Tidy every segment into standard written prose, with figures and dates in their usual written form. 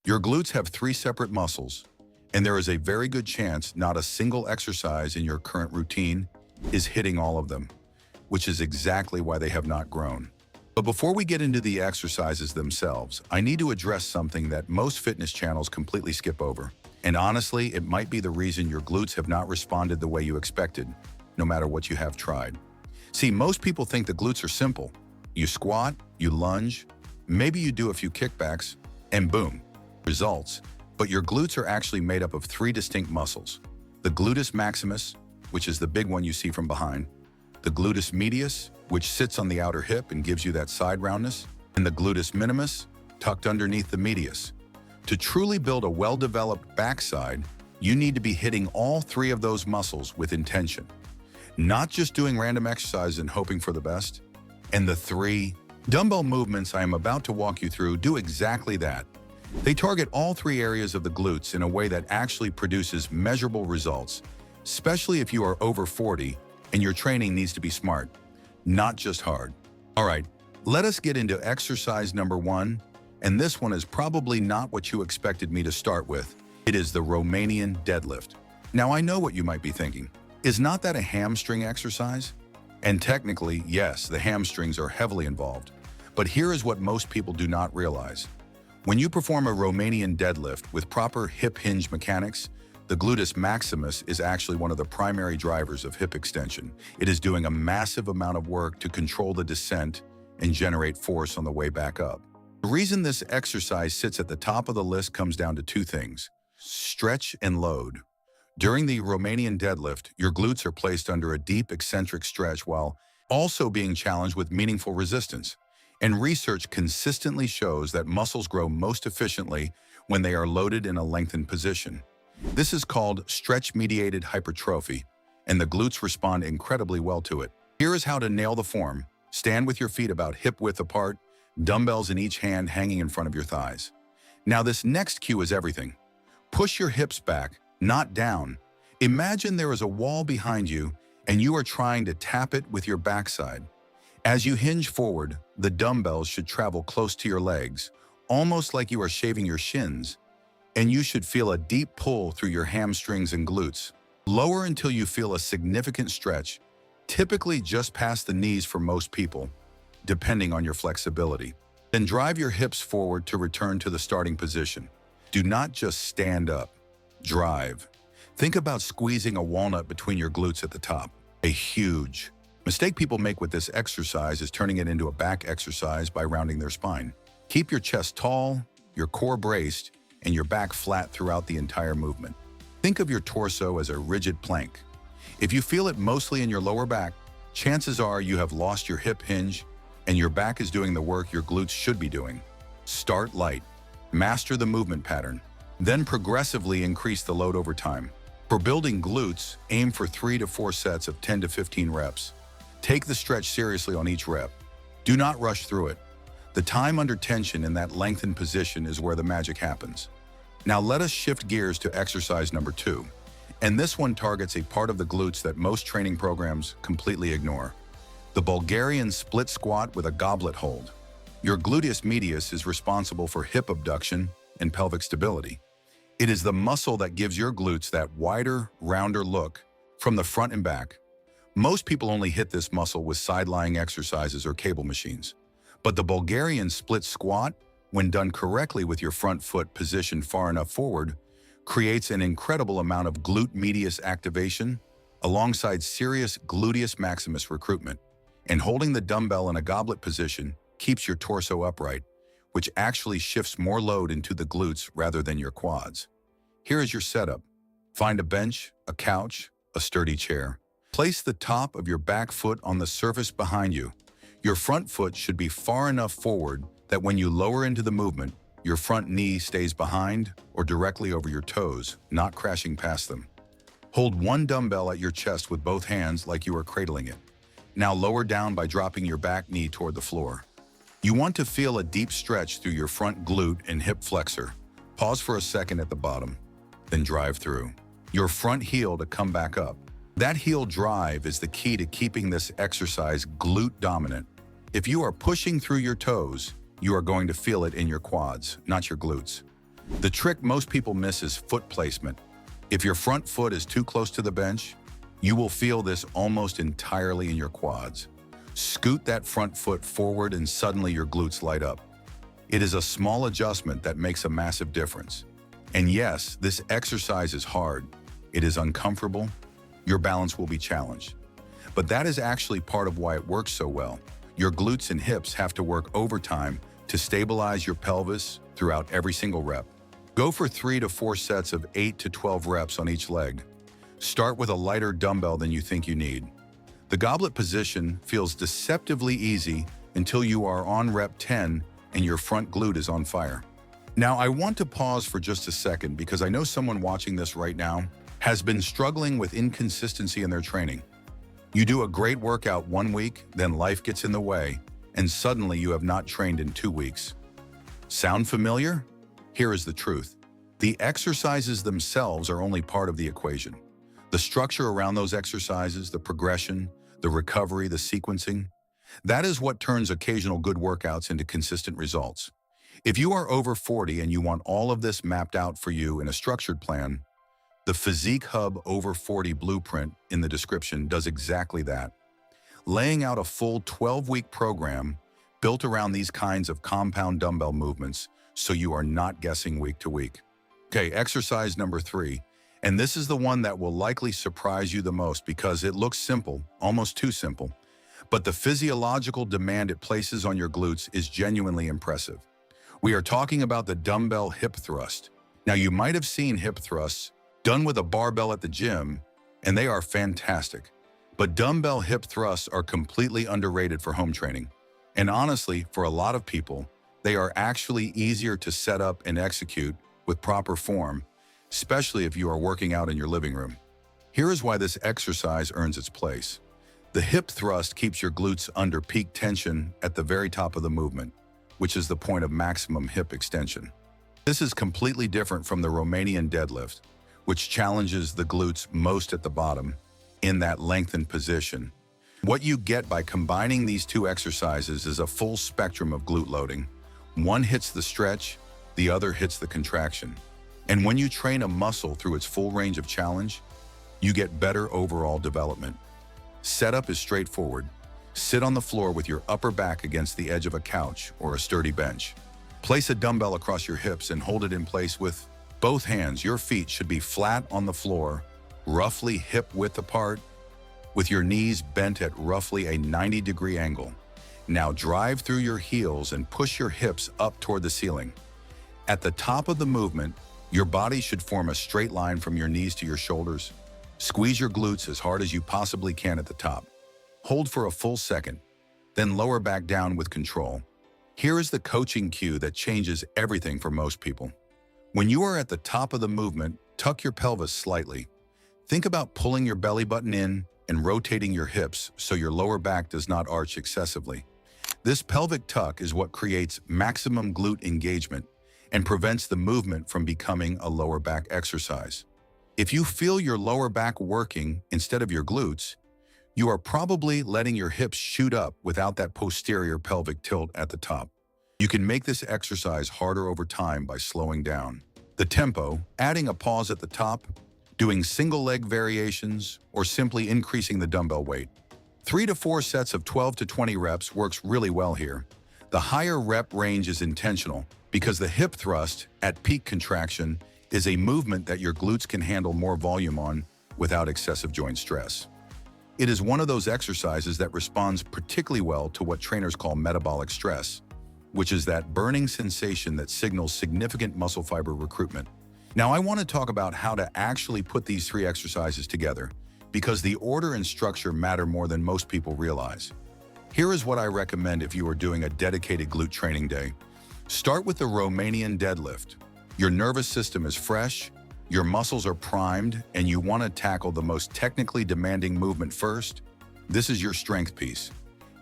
Your glutes have three separate muscles, and there is a very good chance not a single exercise in your current routine is hitting all of them, which is exactly why they have not grown. But before we get into the exercises themselves, I need to address something that most fitness channels completely skip over. And honestly, it might be the reason your glutes have not responded the way you expected, no matter what you have tried. See, most people think the glutes are simple. You squat, you lunge, maybe you do a few kickbacks, and boom, results. But your glutes are actually made up of three distinct muscles. The gluteus maximus, which is the big one you see from behind, the gluteus medius, which sits on the outer hip and gives you that side roundness, and the gluteus minimus, tucked underneath the medius. To truly build a well-developed backside, you need to be hitting all three of those muscles with intention, not just doing random exercises and hoping for the best. And the three dumbbell movements I am about to walk you through do exactly that. They target all three areas of the glutes in a way that actually produces measurable results, especially if you are over 40 and your training needs to be smart, not just hard. All right, let us get into exercise number 1, and this one is probably not what you expected me to start with. It is the Romanian deadlift. Now, I know what you might be thinking. Is not that a hamstring exercise? And technically, yes, the hamstrings are heavily involved. But here is what most people do not realize. When you perform a Romanian deadlift with proper hip hinge mechanics, the gluteus maximus is actually one of the primary drivers of hip extension. It is doing a massive amount of work to control the descent and generate force on the way back up. The reason this exercise sits at the top of the list comes down to two things: stretch and load. During the Romanian deadlift, your glutes are placed under a deep eccentric stretch while also being challenged with meaningful resistance. And research consistently shows that muscles grow most efficiently when they are loaded in a lengthened position. This is called stretch-mediated hypertrophy, and the glutes respond incredibly well to it. Here is how to nail the form. Stand with your feet about hip-width apart, dumbbells in each hand hanging in front of your thighs. Now this next cue is everything. Push your hips back, not down. Imagine there is a wall behind you and you are trying to tap it with your backside. As you hinge forward, the dumbbells should travel close to your legs, almost like you are shaving your shins, and you should feel a deep pull through your hamstrings and glutes. Lower until you feel a significant stretch, typically just past the knees for most people, depending on your flexibility. Then drive your hips forward to return to the starting position. Do not just stand up. Drive. Think about squeezing a walnut between your glutes at the top. A huge mistake people make with this exercise is turning it into a back exercise by rounding their spine. Keep your chest tall, your core braced, and your back flat throughout the entire movement. Think of your torso as a rigid plank. If you feel it mostly in your lower back, chances are you have lost your hip hinge and your back is doing the work your glutes should be doing. Start light. Master the movement pattern. Then progressively increase the load over time. For building glutes, aim for 3 to 4 sets of 10 to 15 reps. Take the stretch seriously on each rep. Do not rush through it. The time under tension in that lengthened position is where the magic happens. Now let us shift gears to exercise number 2. And this one targets a part of the glutes that most training programs completely ignore. The Bulgarian split squat with a goblet hold. Your gluteus medius is responsible for hip abduction and pelvic stability. It is the muscle that gives your glutes that wider, rounder look from the front and back. Most people only hit this muscle with side-lying exercises or cable machines. But the Bulgarian split squat, when done correctly with your front foot positioned far enough forward, creates an incredible amount of glute medius activation alongside serious gluteus maximus recruitment. And holding the dumbbell in a goblet position keeps your torso upright, which actually shifts more load into the glutes rather than your quads. Here is your setup. Find a bench, a couch, a sturdy chair. Place the top of your back foot on the surface behind you. Your front foot should be far enough forward that when you lower into the movement, your front knee stays behind or directly over your toes, not crashing past them. Hold one dumbbell at your chest with both hands like you are cradling it. Now lower down by dropping your back knee toward the floor. You want to feel a deep stretch through your front glute and hip flexor. Pause for a second at the bottom, then drive through your front heel to come back up. That heel drive is the key to keeping this exercise glute dominant. If you are pushing through your toes, you are going to feel it in your quads, not your glutes. The trick most people miss is foot placement. If your front foot is too close to the bench, you will feel this almost entirely in your quads. Scoot that front foot forward and suddenly your glutes light up. It is a small adjustment that makes a massive difference. And yes, this exercise is hard. It is uncomfortable. Your balance will be challenged. But that is actually part of why it works so well. Your glutes and hips have to work overtime to stabilize your pelvis throughout every single rep. Go for 3 to 4 sets of 8 to 12 reps on each leg. Start with a lighter dumbbell than you think you need. The goblet position feels deceptively easy until you are on rep 10 and your front glute is on fire. Now, I want to pause for just a second because I know someone watching this right now has been struggling with inconsistency in their training. You do a great workout 1 week, then life gets in the way, and suddenly you have not trained in 2 weeks. Sound familiar? Here is the truth. The exercises themselves are only part of the equation. The structure around those exercises, the progression, the recovery, the sequencing, that is what turns occasional good workouts into consistent results. If you are over 40 and you want all of this mapped out for you in a structured plan, the Physique Hub Over 40 blueprint in the description does exactly that. Laying out a full 12-week program built around these kinds of compound dumbbell movements so you are not guessing week to week. Okay, exercise number 3. And this is the one that will likely surprise you the most because it looks simple, almost too simple. But the physiological demand it places on your glutes is genuinely impressive. We are talking about the dumbbell hip thrust. Now, you might have seen hip thrusts done with a barbell at the gym, and they are fantastic. But dumbbell hip thrusts are completely underrated for home training. And honestly, for a lot of people, they are actually easier to set up and execute with proper form, especially if you are working out in your living room. Here is why this exercise earns its place. The hip thrust keeps your glutes under peak tension at the very top of the movement, which is the point of maximum hip extension. This is completely different from the Romanian deadlift, which challenges the glutes most at the bottom in that lengthened position. What you get by combining these two exercises is a full spectrum of glute loading. One hits the stretch, the other hits the contraction. And when you train a muscle through its full range of challenge, you get better overall development. Setup is straightforward. Sit on the floor with your upper back against the edge of a couch or a sturdy bench. Place a dumbbell across your hips and hold it in place with both hands. Your feet should be flat on the floor, roughly hip width apart, with your knees bent at roughly a 90-degree angle. Now drive through your heels and push your hips up toward the ceiling. At the top of the movement, your body should form a straight line from your knees to your shoulders. Squeeze your glutes as hard as you possibly can at the top. Hold for a full second, then lower back down with control. Here is the coaching cue that changes everything for most people. When you are at the top of the movement, tuck your pelvis slightly. Think about pulling your belly button in and rotating your hips so your lower back does not arch excessively. This pelvic tuck is what creates maximum glute engagement and prevents the movement from becoming a lower back exercise. If you feel your lower back working instead of your glutes, you are probably letting your hips shoot up without that posterior pelvic tilt at the top. You can make this exercise harder over time by slowing down the tempo, adding a pause at the top, doing single leg variations, or simply increasing the dumbbell weight. 3 to 4 sets of 12 to 20 reps works really well here. The higher rep range is intentional because the hip thrust at peak contraction is a movement that your glutes can handle more volume on without excessive joint stress. It is one of those exercises that responds particularly well to what trainers call metabolic stress, which is that burning sensation that signals significant muscle fiber recruitment. Now, I want to talk about how to actually put these 3 exercises together because the order and structure matter more than most people realize. Here is what I recommend if you are doing a dedicated glute training day. Start with the Romanian deadlift. Your nervous system is fresh, your muscles are primed, and you want to tackle the most technically demanding movement first. This is your strength piece.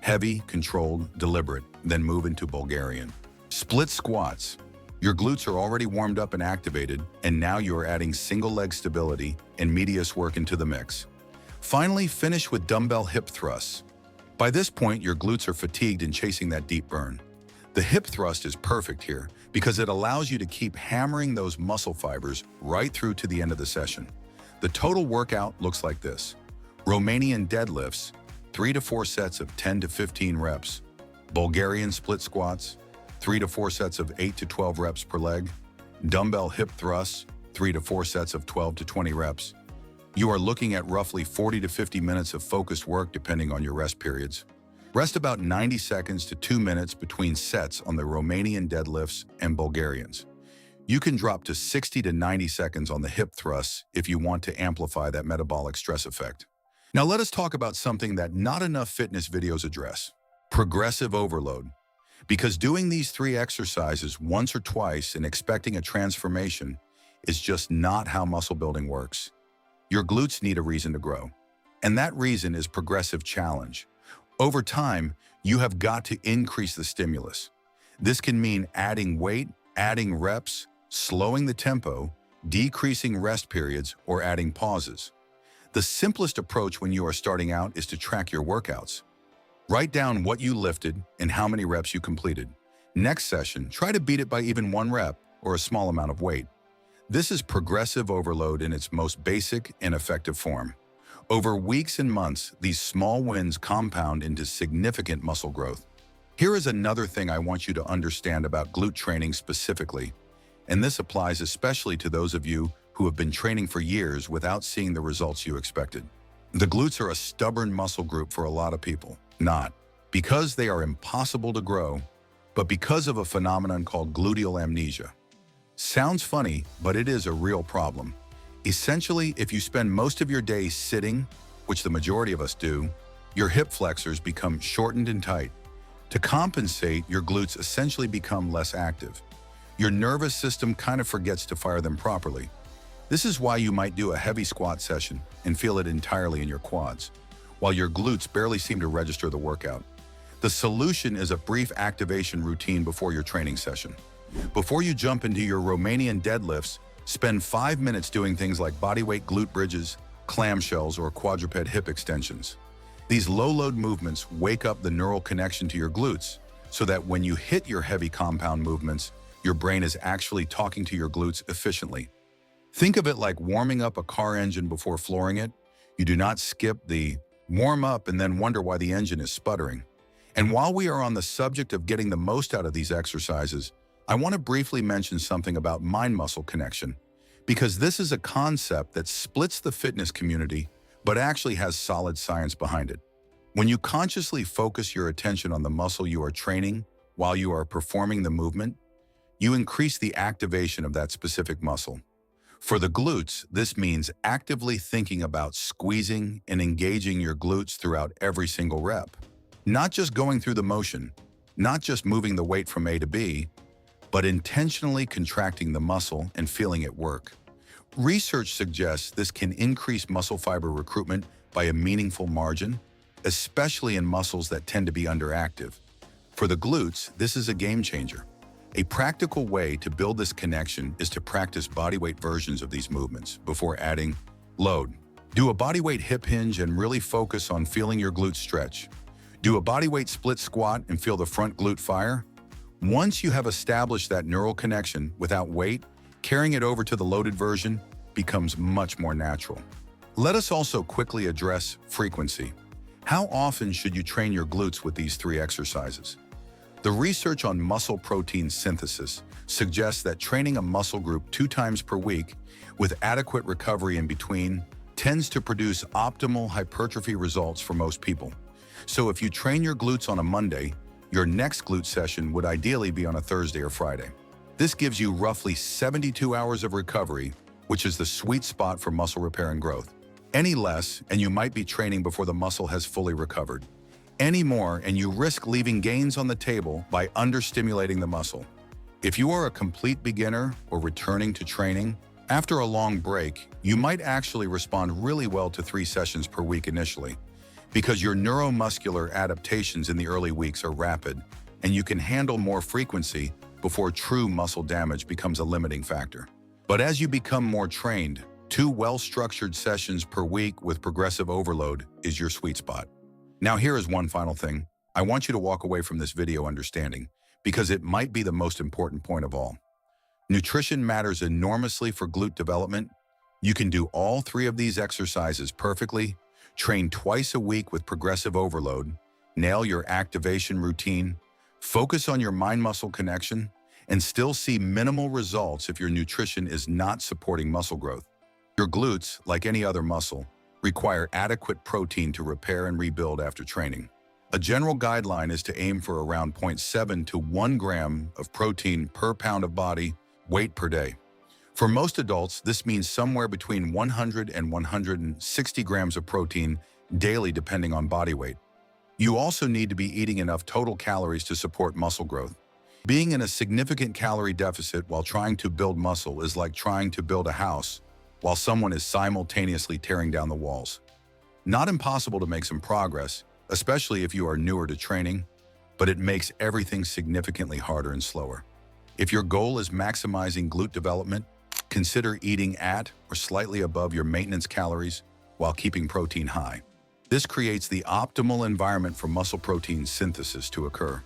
Heavy, controlled, deliberate, then move into Bulgarian. Split squats. Your glutes are already warmed up and activated, and now you are adding single leg stability and medius work into the mix. Finally, finish with dumbbell hip thrusts. By this point, your glutes are fatigued and chasing that deep burn. The hip thrust is perfect here because it allows you to keep hammering those muscle fibers right through to the end of the session. The total workout looks like this. Romanian deadlifts, 3 to 4 sets of 10 to 15 reps. Bulgarian split squats, 3 to 4 sets of 8 to 12 reps per leg. Dumbbell hip thrusts, 3 to 4 sets of 12 to 20 reps. You are looking at roughly 40 to 50 minutes of focused work depending on your rest periods. Rest about 90 seconds to 2 minutes between sets on the Romanian deadlifts and Bulgarians. You can drop to 60 to 90 seconds on the hip thrusts if you want to amplify that metabolic stress effect. Now let us talk about something that not enough fitness videos address: progressive overload. Because doing these 3 exercises once or twice and expecting a transformation is just not how muscle building works. Your glutes need a reason to grow, and that reason is progressive challenge. Over time, you have got to increase the stimulus. This can mean adding weight, adding reps, slowing the tempo, decreasing rest periods, or adding pauses. The simplest approach when you are starting out is to track your workouts. Write down what you lifted and how many reps you completed. Next session, try to beat it by even 1 rep or a small amount of weight. This is progressive overload in its most basic and effective form. Over weeks and months, these small wins compound into significant muscle growth. Here is another thing I want you to understand about glute training specifically, and this applies especially to those of you who have been training for years without seeing the results you expected. The glutes are a stubborn muscle group for a lot of people. Not because they are impossible to grow, but because of a phenomenon called gluteal amnesia. Sounds funny, but it is a real problem. Essentially, if you spend most of your day sitting, which the majority of us do, your hip flexors become shortened and tight. To compensate, your glutes essentially become less active. Your nervous system kind of forgets to fire them properly. This is why you might do a heavy squat session and feel it entirely in your quads, while your glutes barely seem to register the workout. The solution is a brief activation routine before your training session. Before you jump into your Romanian deadlifts, spend 5 minutes doing things like bodyweight glute bridges, clamshells, or quadruped hip extensions. These low-load movements wake up the neural connection to your glutes so that when you hit your heavy compound movements, your brain is actually talking to your glutes efficiently. Think of it like warming up a car engine before flooring it. You do not skip the warm up and then wonder why the engine is sputtering. And while we are on the subject of getting the most out of these exercises, I want to briefly mention something about mind-muscle connection, because this is a concept that splits the fitness community, but actually has solid science behind it. When you consciously focus your attention on the muscle you are training while you are performing the movement, you increase the activation of that specific muscle. For the glutes, this means actively thinking about squeezing and engaging your glutes throughout every single rep. Not just going through the motion, not just moving the weight from A to B, but intentionally contracting the muscle and feeling it work. Research suggests this can increase muscle fiber recruitment by a meaningful margin, especially in muscles that tend to be underactive. For the glutes, this is a game changer. A practical way to build this connection is to practice bodyweight versions of these movements before adding load. Do a bodyweight hip hinge and really focus on feeling your glutes stretch. Do a bodyweight split squat and feel the front glute fire. Once you have established that neural connection without weight, carrying it over to the loaded version becomes much more natural. Let us also quickly address frequency. How often should you train your glutes with these 3 exercises? The research on muscle protein synthesis suggests that training a muscle group 2 times per week with adequate recovery in between tends to produce optimal hypertrophy results for most people. So if you train your glutes on a Monday, your next glute session would ideally be on a Thursday or Friday. This gives you roughly 72 hours of recovery, which is the sweet spot for muscle repair and growth. Any less, and you might be training before the muscle has fully recovered. Any more, and you risk leaving gains on the table by understimulating the muscle. If you are a complete beginner or returning to training, after a long break, you might actually respond really well to 3 sessions per week initially, because your neuromuscular adaptations in the early weeks are rapid, and you can handle more frequency before true muscle damage becomes a limiting factor. But as you become more trained, 2 well-structured sessions per week with progressive overload is your sweet spot. Now here is one final thing. I want you to walk away from this video understanding, because it might be the most important point of all. Nutrition matters enormously for glute development. You can do all three of these exercises perfectly, train twice a week with progressive overload, nail your activation routine, focus on your mind-muscle connection, and still see minimal results if your nutrition is not supporting muscle growth. Your glutes, like any other muscle, require adequate protein to repair and rebuild after training. A general guideline is to aim for around 0.7 to 1 gram of protein per pound of body weight per day. For most adults, this means somewhere between 100 and 160 grams of protein daily depending on body weight. You also need to be eating enough total calories to support muscle growth. Being in a significant calorie deficit while trying to build muscle is like trying to build a house while someone is simultaneously tearing down the walls. Not impossible to make some progress, especially if you are newer to training, but it makes everything significantly harder and slower. If your goal is maximizing glute development, consider eating at or slightly above your maintenance calories while keeping protein high. This creates the optimal environment for muscle protein synthesis to occur.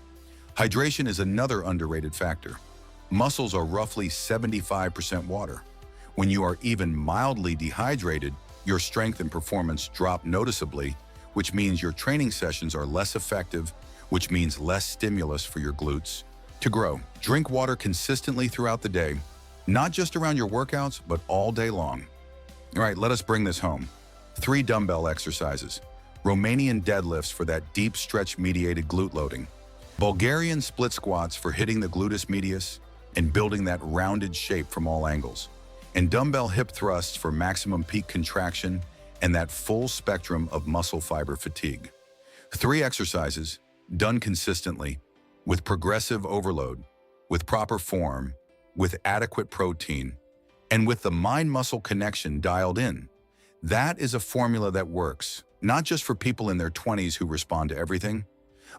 Hydration is another underrated factor. Muscles are roughly 75% water. When you are even mildly dehydrated, your strength and performance drop noticeably, which means your training sessions are less effective, which means less stimulus for your glutes to grow. Drink water consistently throughout the day, not just around your workouts, but all day long. All right, let us bring this home. 3 dumbbell exercises. Romanian deadlifts for that deep stretch-mediated glute loading. Bulgarian split squats for hitting the gluteus medius and building that rounded shape from all angles. And dumbbell hip thrusts for maximum peak contraction and that full spectrum of muscle fiber fatigue. 3 exercises, done consistently, with progressive overload, with proper form, with adequate protein, and with the mind-muscle connection dialed in. That is a formula that works, not just for people in their 20s who respond to everything,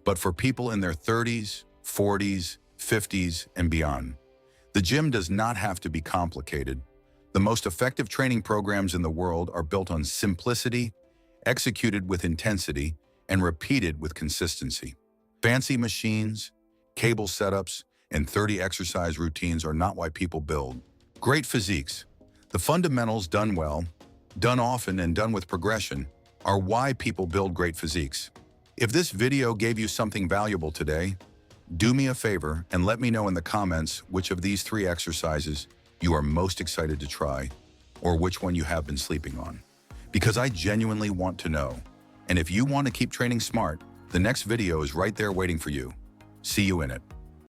but for people in their 30s, 40s, 50s, and beyond. The gym does not have to be complicated. The most effective training programs in the world are built on simplicity, executed with intensity, and repeated with consistency. Fancy machines, cable setups, and 30 exercise routines are not why people build great physiques. The fundamentals done well, done often, and done with progression are why people build great physiques. If this video gave you something valuable today, do me a favor and let me know in the comments which of these 3 exercises you are most excited to try, or which one you have been sleeping on. Because I genuinely want to know. And if you want to keep training smart, the next video is right there waiting for you. See you in it.